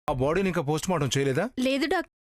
ఆ బాడీని ఇంకా పోస్ట్ మార్టం చేయలేదా? లేదు doctor.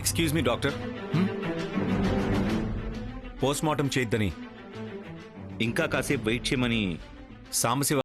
Excuse me doctor, post mortem చేయొద్దని ఇంకా కాసేపు వెయిట్ చేయమని సాంబశివ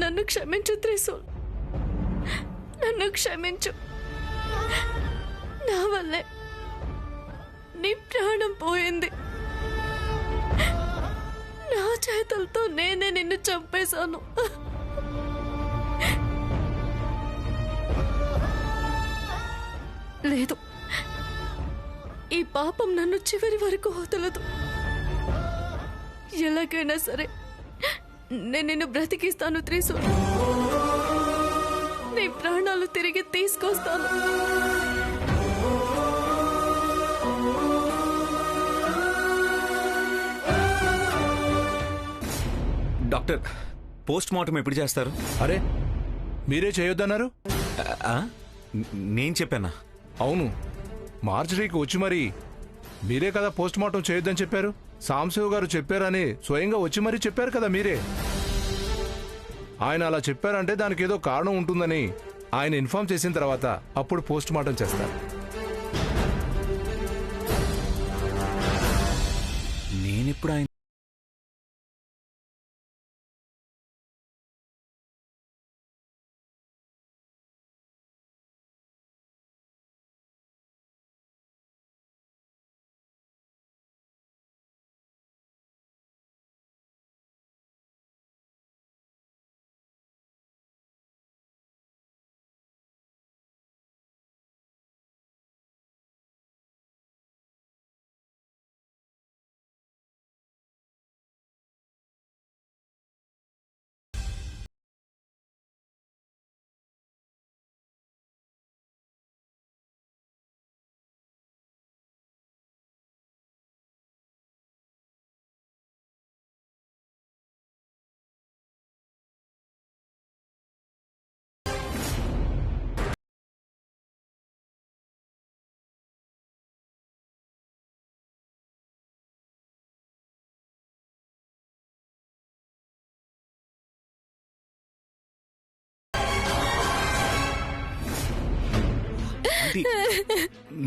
నన్ను క్షమించు త్రిశూల్, నన్ను క్షమించు. నా వల్లే నీ ప్రాణం పోయింది. నా చేతులతో నేనే నిన్ను చంపేశాను. లేదు, ఈ పాపం నన్ను చివరి వరకు వదలదు. ఎలాగైనా సరే నేను నిన్ను బ్రతికిస్తాను త్రిశూల్. నీ ప్రాణాలు తిరిగి తీసుకొస్తాను. డాక్టర్, పోస్ట్ మార్టం ఎప్పుడు చేస్తారు? అరే, మీరే చేయొద్దన్నారు. ఆ? నేను చెప్పానా? అవును, మార్చరీకి వచ్చి మరి మీరే కదా పోస్ట్ మార్టం చేయొద్దని చెప్పారు. సాంబశివ గారు చెప్పారని స్వయంగా వచ్చి మరీ చెప్పారు కదా మీరే. ఆయన అలా చెప్పారంటే దానికి ఏదో కారణం ఉంటుందని ఆయన ఇన్ఫార్మ్ చేసిన తర్వాత అప్పుడు పోస్ట్ మార్టం చేస్తారు. నేనెప్పుడు ఆయన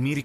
మీరు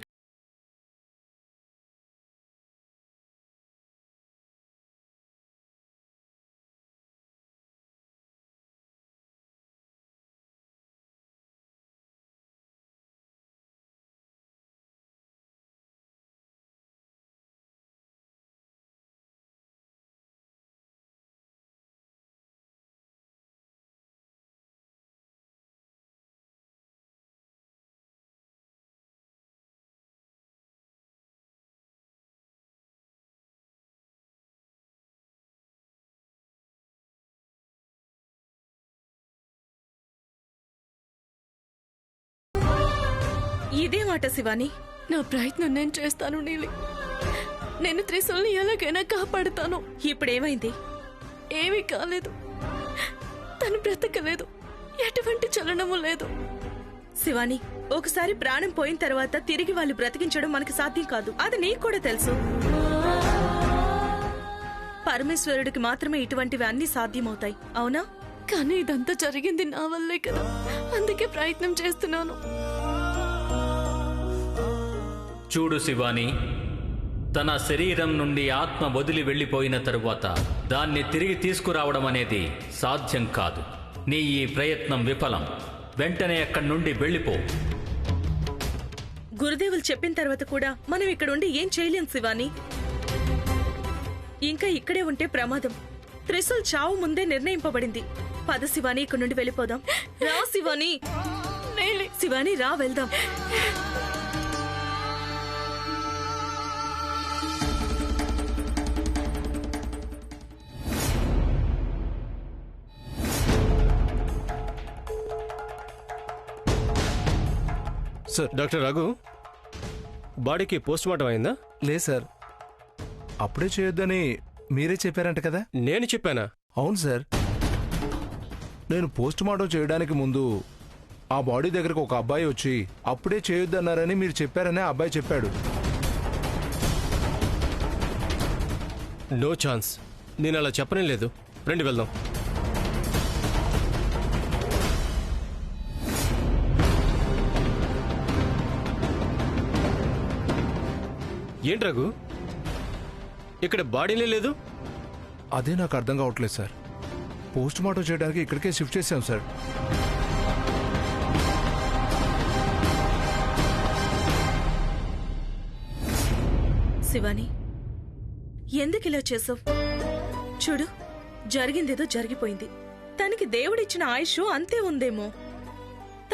ఇదే మాట శివాని. నా ప్రయత్నం నేను చేస్తాను నీలి. నేను త్రిశూల్ని ఎలాగైనా కాపాడుతాను. ఇప్పుడేమైంది? ఏమీ కాలేదు. తను బ్రతకలేదు. ఎటువంటి చలనము లేదు. శివాని, ఒకసారి ప్రాణం పోయిన తర్వాత తిరిగి వాళ్ళు బ్రతికించడం మనకు సాధ్యం కాదు. అది నీకు కూడా తెలుసు. పరమేశ్వరుడికి మాత్రమే ఇటువంటివి అన్ని సాధ్యమవుతాయి, అవునా? కానీ ఇదంతా జరిగింది నా వల్లే కదా, అందుకే ప్రయత్నం చేస్తున్నాను. చూడు శివాని, తన శరీరం నుండి ఆత్మ వదిలి వెళ్ళిపోయిన తరువాత దాన్ని తిరిగి తీసుకురావడం అనేది సాధ్యం కాదు. నీ ఈ ప్రయత్నం విఫలం. వెంటనే అక్కడి నుండి వెళ్ళిపో. గురుదేవులు చెప్పిన తర్వాత కూడా మనం ఇక్కడ ఉండి ఏం చేయలేం శివాని. ఇంకా ఇక్కడే ఉంటే ప్రమాదం. త్రిశూల్ చావు ముందే నిర్ణయింపబడింది. పద శివాని, ఇక్కడ నుండి వెళ్ళిపోదాం. రా శివాని. శివాని రా, వెళ్దాం. సార్, డాక్టర్ రఘు, బాడీకి పోస్ట్ మార్టం అయిందా? లేదు సార్, అప్పుడే చేయొద్దని మీరే చెప్పారంట కదా. నేను చెప్పానా? అవును సార్, నేను పోస్ట్ మార్టం చేయడానికి ముందు ఆ బాడీ దగ్గరకు ఒక అబ్బాయి వచ్చి అప్పుడే చేయొద్దన్నారని మీరు చెప్పారని ఆ అబ్బాయి చెప్పాడు. నో ఛాన్స్, నేను అలా చెప్పనే లేదు. రండి వెళ్దాం. ఏంటి రఘు, ఇక్కడ బాడీనే లేదు? అదే నాకు అర్థం కావట్లేదు సార్. పోస్ట్ మార్టం చేయడానికి ఇక్కడికే షిఫ్ట్ చేశాం సార్. శివాని, ఎందుకు ఇలా చేసావు? చూడు, జరిగిందేదో జరిగిపోయింది. తనకి దేవుడిచ్చిన ఆయుష్ అంతే ఉందేమో.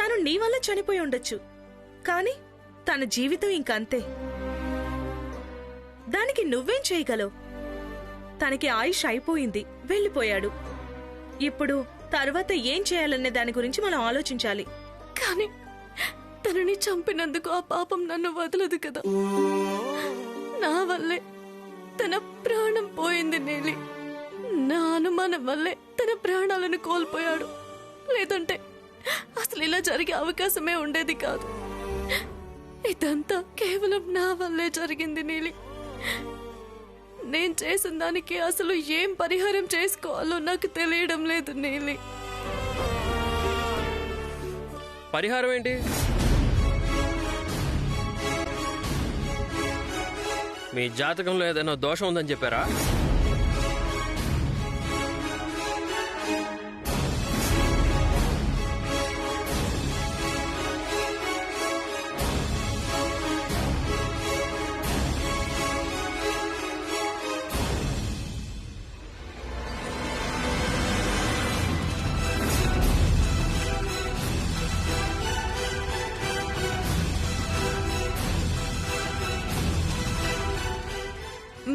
తను నీ వల్ల చనిపోయి ఉండొచ్చు, కానీ తన జీవితం ఇంకంతే. దానికి నువ్వేం చేయగలవు? తనకి ఆయుష్ అయిపోయింది, వెళ్ళిపోయాడు. ఇప్పుడు తర్వాత ఏం చేయాలనే దాని గురించి మనం ఆలోచించాలి. కానీ తనని చంపినందుకు ఆ పాపం నన్ను వదలదు కదా. నా వల్లే తన ప్రాణం పోయింది నీలి. నా అనుమానం వల్లే తన ప్రాణాలను కోల్పోయాడు. లేదంటే అసలు ఇలా జరిగే అవకాశమే ఉండేది కాదు. ఇదంతా కేవలం నా వల్లే జరిగింది నీలి. నేను చేసిన దానికి అసలు ఏం పరిహారం చేసుకోవాలో నాకు తెలియడం లేదు నీలి. పరిహారం ఏంటి? మీ జాతకంలో ఏదైనా దోషం ఉందని చెప్పారా?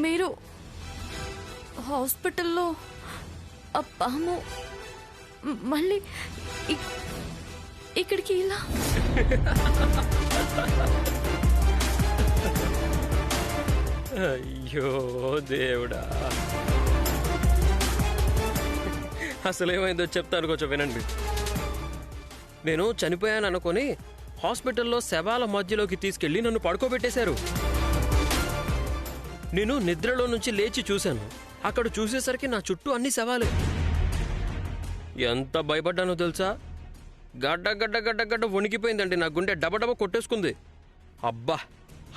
మీరు హాస్పిటల్లో ఆ పాము మళ్ళీ ఇక్కడికి ఇలా అయ్యో దేవుడా, అసలు ఏమైందో చెప్తాను, కొంచెం వినండి. నేను చనిపోయాను అనుకొని హాస్పిటల్లో శవాల మధ్యలోకి తీసుకెళ్లి నన్ను పడుకోబెట్టేశారు. నేను నిద్రలో నుంచి లేచి చూశాను. అక్కడ చూసేసరికి నా చుట్టూ అన్ని శవాలే. ఎంత భయపడ్డానో తెలుసా? గడ్డ గడ్డ గడ్డ గడ్డ వణికిపోయిందండి. నా గుండె డబడబ కొట్టేసుకుంది. అబ్బా,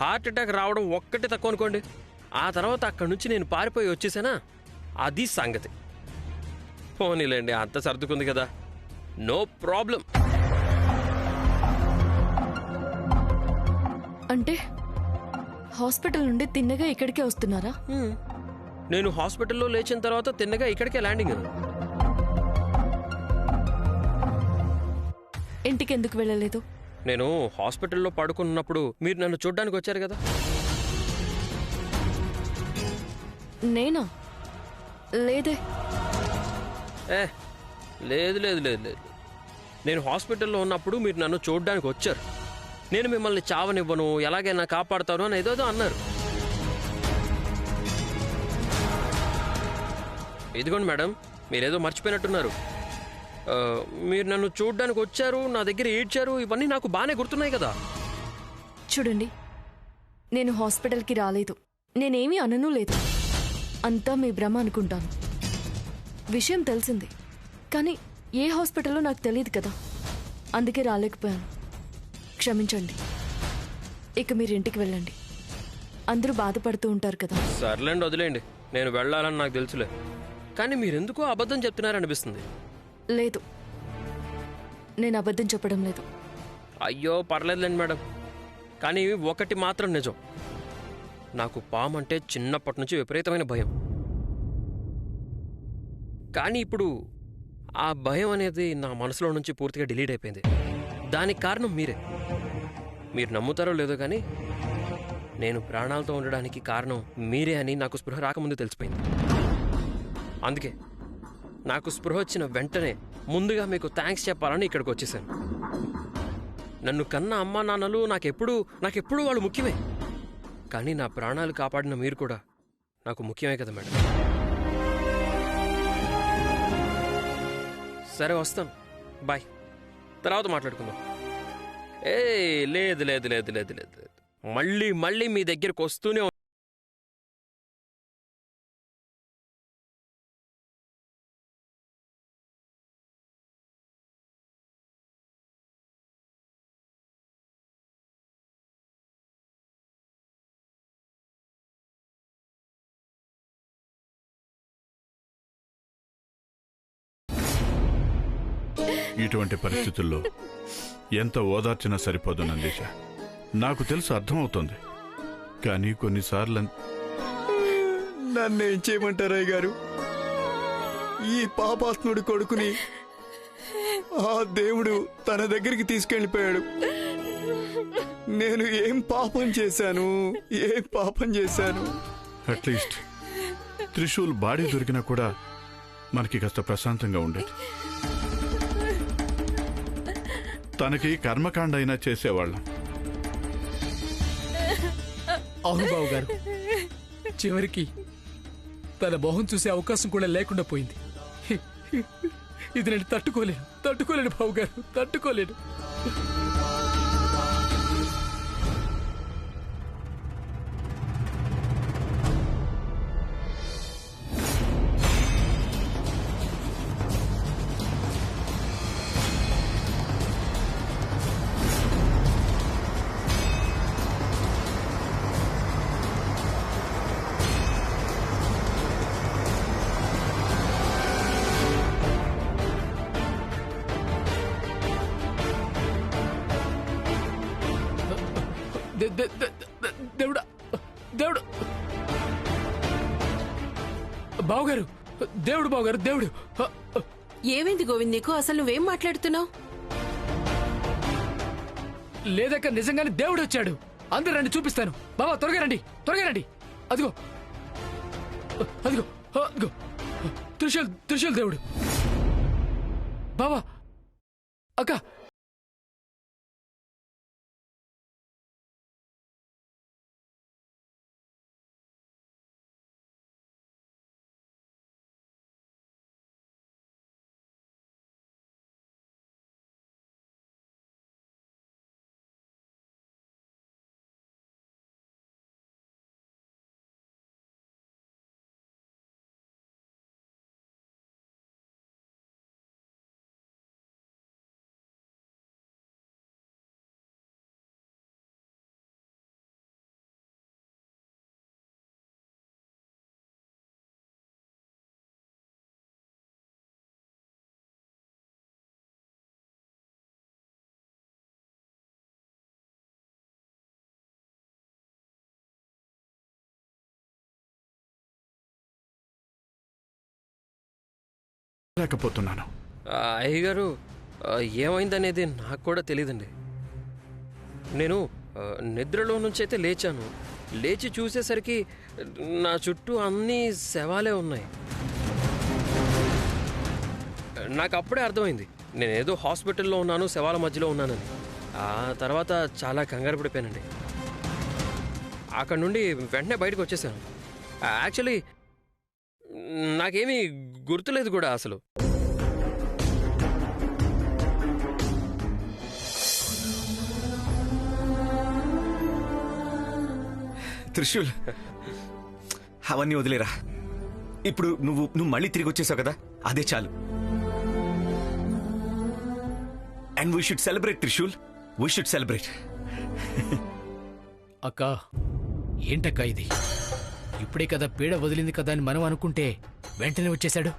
హార్ట్ అటాక్ రావడం ఒక్కటే తక్కువ అనుకోండి. ఆ తర్వాత అక్కడి నుంచి నేను పారిపోయి వచ్చేసానా, అది సంగతి. పోనీలేండి, అంత సర్దుకుంది కదా, నో ప్రాబ్లం. అంటే హాస్పిటల్ నుండి తిన్నగా ఇక్కడికే వస్తున్నారా? నేను హాస్పిటల్లో లేచిన తర్వాత తిన్నగా ఇక్కడికే ల్యాండింగ్. ఇంటికి ఎందుకు వెళ్ళలేదు? నేను హాస్పిటల్లో పడుకున్నప్పుడు మీరు నన్ను చూడ్డానికి వచ్చారు కదా. నేనా? లేదే. లేదు లేదు లేదు లేదు, నేను హాస్పిటల్లో ఉన్నప్పుడు మీరు నన్ను చూడ్డానికి వచ్చారు. నేను మిమ్మల్ని చావనివ్వను, ఎలాగైనా కాపాడుతాను అని ఏదో అన్నారు. ఇదిగోండి మేడం, మీరేదో మర్చిపోయినట్టున్నారు. మీరు నన్ను చూడ్డానికి వచ్చారు, నా దగ్గర ఏడ్చారు, ఇవన్నీ నాకు బాగానే గుర్తున్నాయి కదా. చూడండి, నేను హాస్పిటల్కి రాలేదు, నేనేమీ అనను లేదు. అంతా మీ భ్రమ అనుకుంటాను. విషయం తెలిసింది, కానీ ఏ హాస్పిటల్లో నాకు తెలియదు కదా, అందుకే రాలేకపోయాను. క్షమించండి. ఇక మీరు ఇంటికి వెళ్ళండి. అందరూ బాధపడుతూ ఉంటారు కదా. సర్లేండి, వదిలేండి. నేను వెళ్ళాలని నాకు తెలుసులే. కానీ మీరెందుకో అబద్ధం చెప్తున్నారనిపిస్తుంది. లేదు, నేను అబద్ధం చెప్పడం లేదు. అయ్యో పర్లేదులేండి మేడం. కానీ ఒకటి మాత్రం నిజం, నాకు పాము అంటే చిన్నప్పటి నుంచి విపరీతమైన భయం. కానీ ఇప్పుడు ఆ భయం అనేది నా మనసులో నుంచి పూర్తిగా డిలీట్ అయిపోయింది. దానికి కారణం మీరే. మీరు నమ్ముతారో లేదో కానీ నేను ప్రాణాలతో ఉండడానికి కారణం మీరే అని నాకు స్పృహ రాకముందు తెలిసిపోయింది. అందుకే నాకు స్పృహ వచ్చిన వెంటనే ముందుగా మీకు థ్యాంక్స్ చెప్పాలని ఇక్కడికి వచ్చేసాను. నన్ను కన్న అమ్మా నాన్నలు నాకెప్పుడు వాళ్ళు ముఖ్యమే. కానీ నా ప్రాణాలు కాపాడిన మీరు కూడా నాకు ముఖ్యమే కదా మేడం. సరే వస్తాను, బాయ్. తర్వాత మాట్లాడుకుందాం. లేదు లేదు లేదు లేదు లేదు మళ్ళీ మీ దగ్గరకు వస్తూనే ఇటువంటి పరిస్థితుల్లో ఎంత ఓదార్చినా సరిపోదు నందీశ. నాకు తెలుసు, అర్థమవుతోంది. కానీ కొన్నిసార్లు నన్నేం చేయమంటారయ్య గారు? ఈ పాపాత్ముడి కొడుకుని ఆ దేవుడు తన దగ్గరికి తీసుకెళ్ళిపోయాడు. నేను ఏం పాపం చేశాను? అట్లీస్ట్ త్రిశూల్ బాడీ దొరికినా కూడా మనకి కాస్త ప్రశాంతంగా ఉండేది. తనకి కర్మకాండ అయినా చేసేవాళ్ళం. అవును బాబు గారు, చివరికి తన మొహం చూసే అవకాశం కూడా లేకుండా పోయింది. ఇది నేను తట్టుకోలేను బాబు గారు, తట్టుకోలేను. దేవుడు బావుగారు, దేవుడు. ఏమైంది గోవింద్ నీకు? అసలు నువ్వేం మాట్లాడుతున్నావు? లేదక్క, నిజంగానే దేవుడు వచ్చాడు. అందరూ రండి, చూపిస్తాను. బాబా త్వరగా రండి. అదిగో త్రిశూల్ దేవుడు. బాబా, అక్క, లేకపోతున్నాను. అయ్యగారు, ఏమైందనేది నాకు కూడా తెలియదండి. నేను నిద్రలో నుంచి అయితే లేచాను. లేచి చూసేసరికి నా చుట్టూ అన్నీ శవాలే ఉన్నాయి. నాకు అప్పుడే అర్థమైంది నేనేదో హాస్పిటల్లో ఉన్నాను, శవాల మధ్యలో ఉన్నానని. ఆ తర్వాత చాలా కంగారు పడిపోయానండి. అక్కడ నుండి వెంటనే బయటకు వచ్చేసాను. యాక్చువల్లీ నాకేమీ గుర్తులేదు కూడా అసలు. త్రిశూల్, అవన్నీ వదిలేరా. ఇప్పుడు నువ్వు మళ్ళీ తిరిగి వచ్చేసావు కదా, అదే చాలు. And we should celebrate Trishul, we should celebrate. అక్క ఏంటక్క ఇది? ఇప్పుడే కదా పీడ వదిలింది కదా అని మనం అనుకుంటే వెంటనే వచ్చేశాడు.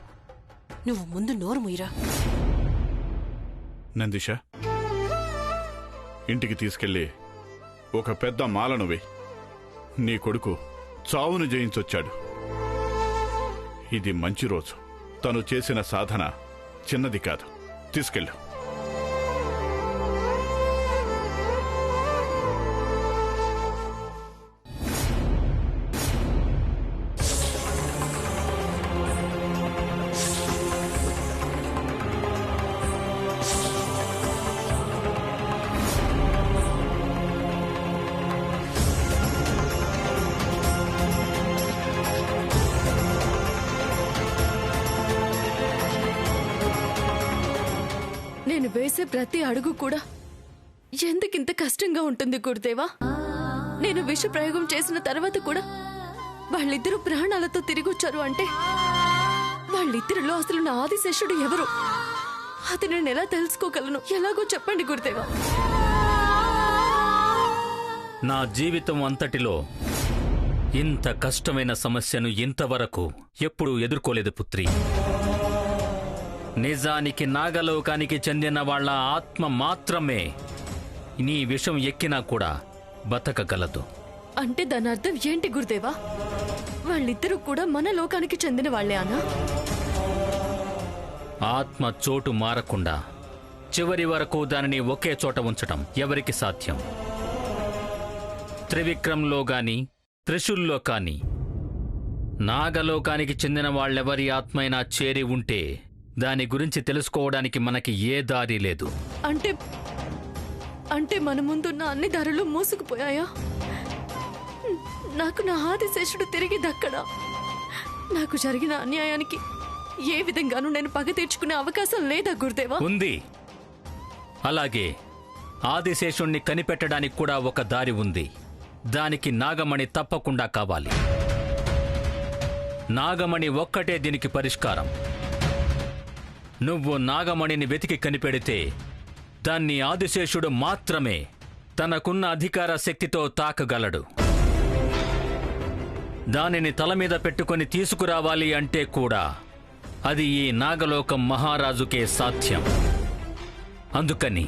నువ్వు ముందు నోరు ముయ్యరా. నందిష, ఇంటికి తీసుకెళ్ళి ఒక పెద్ద మాలను వేయి. నీ కొడుకు చావును జయించొచ్చాడు. ఇది మంచి రోజు. తను చేసిన సాధన చిన్నది కాదు. తీసుకెళ్ళు. నేను వేసే ప్రతి అడుగు కూడా ఎందుకింత కష్టంగా ఉంటుంది గురుదేవా? నేను విష ప్రయోగం చేసిన తర్వాత కూడా వాళ్ళిద్దరూ ప్రాణాలతో తిరిగొచ్చారు అంటే వాళ్ళిద్దరిలో అసలు నా ఆదిశేషుడు ఎవరు? అది నేను ఎలా తెలుసుకోగలను? ఎలాగో చెప్పండి గురుదేవా. నా జీవితం అంతటిలో ఇంత కష్టమైన సమస్యను ఇంతవరకు ఎప్పుడూ ఎదుర్కోలేదు పుత్రి. నిజానికి నాగలోకానికి చెందిన వాళ్ళ ఆత్మ మాత్రమే నీ విషం ఎక్కినా కూడా బతకగలదు. అంటే దాని అర్థం ఏంటి గురుదేవా? వాళ్ళిద్దరూ కూడా మన లోకానికి చెందిన వాళ్లే అన్నా? ఆత్మ చోటు మారకుండా చివరి వరకు దానిని ఒకే చోట ఉంచటం ఎవరికి సాధ్యం? త్రివిక్రమ్లో గాని త్రిశూల్లో కాని నాగలోకానికి చెందిన వాళ్ళెవరి ఆత్మైనా చేరి ఉంటే దాని గురించి తెలుసుకోవడానికి మనకి ఏ దారి లేదు. అంటే మన ముందున్న అన్ని దారులు మూసుకుపోయాయా? నాకు నా ఆదిశేషుడు తిరిగి దక్కడా? నాకు జరిగిన అన్యాయానికి ఏ విధంగానూ నేను పగ తీర్చుకునే అవకాశం లేదా గురుదేవా? ఉంది. అలాగే ఆదిశేషుణ్ణి కనిపెట్టడానికి కూడా ఒక దారి ఉంది. దానికి నాగమణి తప్పకుండా కావాలి. నాగమణి ఒక్కటే దీనికి పరిష్కారం. నువ్వు నాగమణిని వెతికి కనిపెడితే దాన్ని ఆదిశేషుడు మాత్రమే తనకున్న అధికార శక్తితో తాకగలడు. దానిని తల మీద పెట్టుకొని తీసుకురావాలి అంటే కూడా అది ఈ నాగలోకం మహారాజుకే సాధ్యం. అందుకని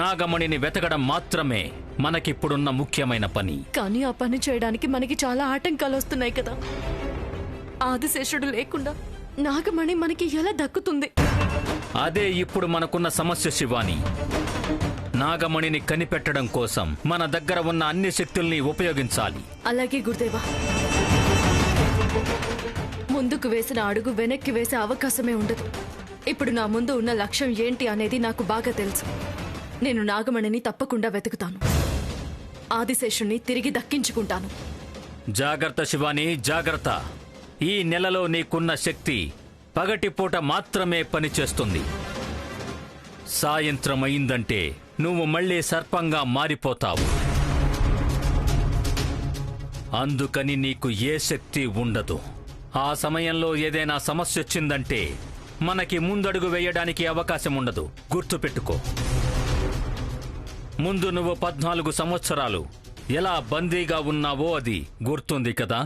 నాగమణిని వెతకడం మాత్రమే మనకిప్పుడున్న ముఖ్యమైన పని. కానీ ఆ పని చేయడానికి మనకి చాలా ఆటంకాలు వస్తున్నాయి కదా. ఆదిశేషుడు లేకుండా నాగమణి మనకి ఎలా దక్కుతుంది? అదే ఇప్పుడు మనకున్న సమస్య శివాని. నాగమణిని కనిపెట్టడం కోసం మన దగ్గర ఉన్న అన్ని శక్తుల్ని ఉపయోగించాలి. అలాగే గురుదేవా. ముందుకు వేసిన అడుగు వెనక్కి వేసే అవకాశమే ఉండదు. ఇప్పుడు నా ముందు ఉన్న లక్ష్యం ఏంటి అనేది నాకు బాగా తెలుసు. నేను నాగమణిని తప్పకుండా వెతుకుతాను. ఆదిశేషుణ్ణి తిరిగి దక్కించుకుంటాను. జాగ్రత్త శివాని, జాగ్రత్త. ఈ నెలలో నీకున్న శక్తి పగటిపూట మాత్రమే పనిచేస్తుంది. సాయంత్రం అయిందంటే నువ్వు మళ్ళీ సర్పంగా మారిపోతావు. అందుకని నీకు ఏ శక్తి ఉండదు. ఆ సమయంలో ఏదైనా సమస్య వచ్చిందంటే మనకి ముందడుగు వేయడానికి అవకాశం ఉండదు. గుర్తుపెట్టుకో. ముందు నువ్వు 14 సంవత్సరాలు ఎలా బందీగా ఉన్నావో అది గుర్తుంది కదా?